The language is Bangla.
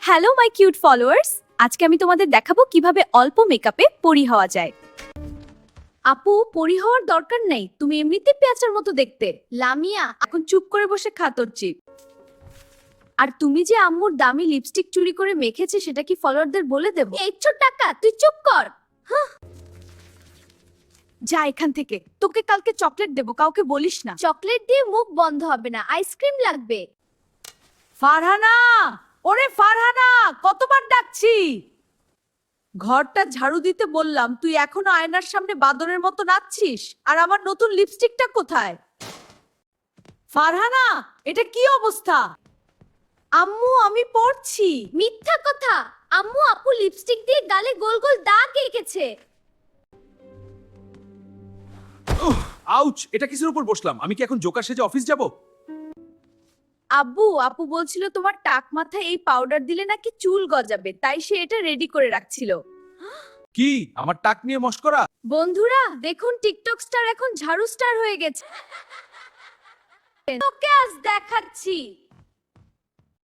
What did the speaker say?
হ্যালো মাই কিউট ফলোয়ার্স, আজকে আমি তোমাদের দেখাবো কিভাবে অল্প মেকআপে পরি হওয়া যায়। আপু, পরি হওয়ার দরকার নেই, তুমি এমনিতে পেঁচার মতো দেখতে। লামিয়া, এখন চুপ করে বসে খা তোর চিপ। আর তুমি যে আম্মুর দামি লিপস্টিক চুরি করে মেখেছে সেটা কি ফলোয়ারদের বলে দেব? এই ছোট টাকা, তুই চুপ কর। যা এখান থেকে, তোকে কালকে চকলেট দেবো, কাউকে বলিস না। চকলেট দিয়ে মুখ বন্ধ হবে না, আইসক্রিম লাগবে। ফারহানা, ওরে ফারহানা, কতবার ডাকছি। ঘরটা ঝাড়ু দিতে বললাম, তুই এখনো আয়নার সামনে বাদরের মতো নাচছিস। আর আমার নতুন লিপস্টিকটা কোথায়? ফারহানা, এটা কি অবস্থা? আম্মু, আমি পড়ছি। মিথ্যা কথা, আম্মু আপু লিপস্টিক দিয়ে গালে গোল গোল দাগ এঁকেছে। আউচ! এটা কিসের উপর বসলাম? আমি কি এখন জোকার সেজে অফিস যাব? আব্বু, আপু বলছিল তোমার টাক মাথায় এই পাউডার দিলে নাকি চুল গজাবে, তাই সে এটা রেডি করে রাখছিল। কি আমার টাক নিয়ে মশকরা? বন্ধুরা দেখুন, টিকটক স্টার এখন ঝাড়ু স্টার হয়ে গেছে। তোকে আজ দেখাচ্ছি।